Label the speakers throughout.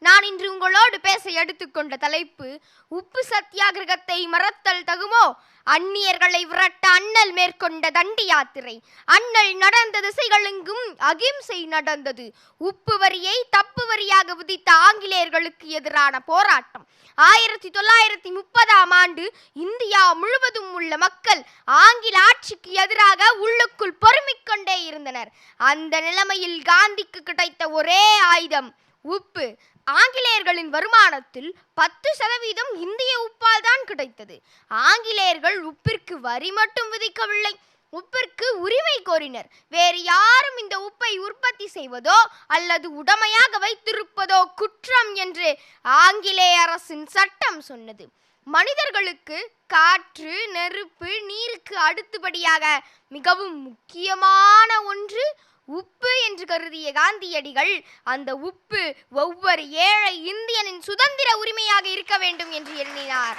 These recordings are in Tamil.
Speaker 1: நான் இன்று உங்களோடு பேச எடுத்துக்கொண்ட தலைப்பு உப்பு சத்தியாகிரகத்தை மறத்தல் தகுமோ? அந்நியர்களை விரட்ட அண்ணல் மேற்கொண்ட தண்டி யாத்திரை. அண்ணல் நடந்த திசைகளெங்கும் அகிம்சை நடந்தது. உப்பு வரியை தப்பு வரியாக விதித்த ஆங்கிலேயர்களுக்கு எதிரான போராட்டம். 1930ஆம் ஆண்டு இந்தியா முழுவதும் உள்ள மக்கள் ஆங்கில ஆட்சிக்கு எதிராக உள்ளுக்குள் பொறுமிக் கொண்டே இருந்தனர். அந்த நிலைமையில் காந்திக்கு கிடைத்த ஒரே ஆயுதம் உப்பு. ஆங்கிலேயர்களின் வருமானத்தில் 10% இந்திய உப்பால் தான் கிடைத்தது. ஆங்கிலேயர்கள் உப்பிற்கு வரி மட்டும் விதிக்கவில்லை, உப்பிற்கு உரிமை கோரினர். வேறு யாரும் இந்த உப்பை உற்பத்தி செய்வதோ அல்லது உடமையாக வைத்திருப்பதோ குற்றம் என்று ஆங்கிலேய அரசின் சட்டம் சொன்னது. மனிதர்களுக்கு காற்று, நெருப்பு, நீருக்கு அடுத்தபடியாக மிகவும் முக்கியமான ஒன்று உப்பு என்று கருதிய காந்தியடிகள் அந்த உப்பு ஒவ்வொரு ஏழை இந்தியனின் சுதந்திர உரிமையாக இருக்க வேண்டும் என்று எண்ணினார்.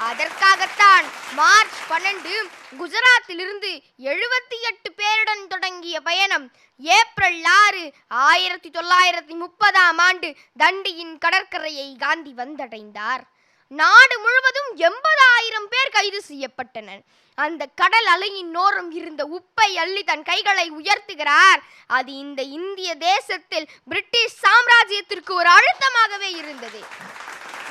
Speaker 1: அதற்காகத்தான் மார்ச் 12 குஜராத்திலிருந்து 78 பேருடன் தொடங்கிய பயணம் ஏப்ரல் 6 1930ஆம் ஆண்டு தண்டியின் கடற்கரையை காந்தி வந்தடைந்தார். நாடு முழுவதும் 80,000 பேர் கைது செய்யப்பட்டனர். அந்த கடல் அலையின் ஓரம் இருந்த உப்பை அள்ளி தன் கைகளை உயர்த்துகிறார். அது இந்த இந்திய தேசத்தில் பிரிட்டிஷ் சாம்ராஜ்யத்திற்கு ஒரு அழுத்தமாகவே இருந்தது.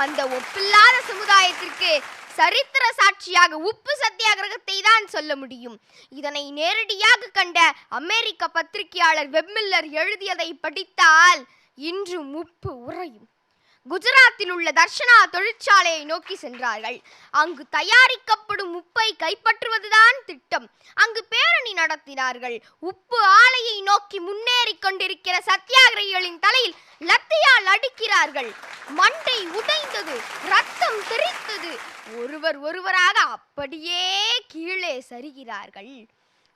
Speaker 1: அந்த ஒப்பில்லாத சமுதாயத்திற்கு சரித்திர சாட்சியாக உப்பு சத்தியாகிரகத்தை தான் சொல்ல முடியும். இதனை நேரடியாக கண்ட அமெரிக்க பத்திரிகையாளர் வெப்மில்லர் எழுதியதை படித்தால் இன்றும் உப்பு உறையும். குஜராத்தில் உள்ள தர்ஷனா தொழிற்சாலையை நோக்கி சென்றார்கள். அங்கு தயாரிக்கப்படும் உப்பை கைப்பற்றுவதுதான் திட்டம். அங்கு பேரணி நடத்தினார்கள். உப்பு ஆலையை நோக்கி முன்னேறி கொண்டிருக்கிற சத்தியாகிரகிகளின் தலையில் லத்தியால் அடிக்கிறார்கள். மண்டை உடைந்தது, ரத்தம் தெறித்தது. ஒருவராக அப்படியே கீழே சரிகிறார்கள்.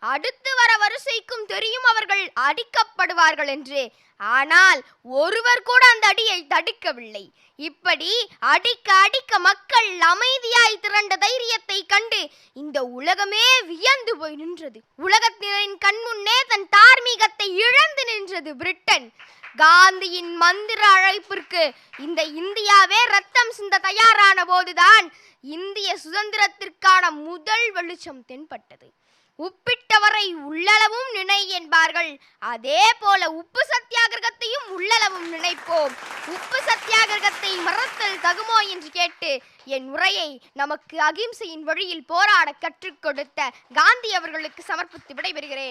Speaker 1: அடுத்து வர வரிசைக்கும் தெரியும் அவர்கள் அடிக்கப்படுவார்கள் என்று. ஆனால் ஒருவர் கூட அந்த அடியை தடுக்கவில்லை. இப்படி அடிக்க அடிக்க மக்கள் அமைதியாய் திரண்ட தைரியத்தை கண்டு இந்த உலகமே வியந்து போய் நின்றது. உலகத்தினரின் கண்முன்னே தன் தார்மீகத்தை இழந்து நின்றது பிரிட்டன். காந்தியின் மந்திர அழைப்பிற்கு இந்த இந்தியாவே ரத்தம் சிந்த தயாரான போதுதான் இந்திய சுதந்திரத்திற்கான முதல் வெளிச்சம் தென்பட்டது. உப்பிட்டவரை உள்ளளவும் நினை என்பார்கள். அதே போல உப்பு சத்தியாகிரகத்தையும் உள்ளளவும் நினைப்போம். உப்பு சத்தியாகிரகத்தை மறத்தல் தகுமோ என்று கேட்டு என் உரையை நமக்கு அகிம்சையின் வழியில் போராட கற்றுக் கொடுத்த காந்தி அவர்களுக்கு சமர்ப்பித்து விடைபெறுகிறேன்.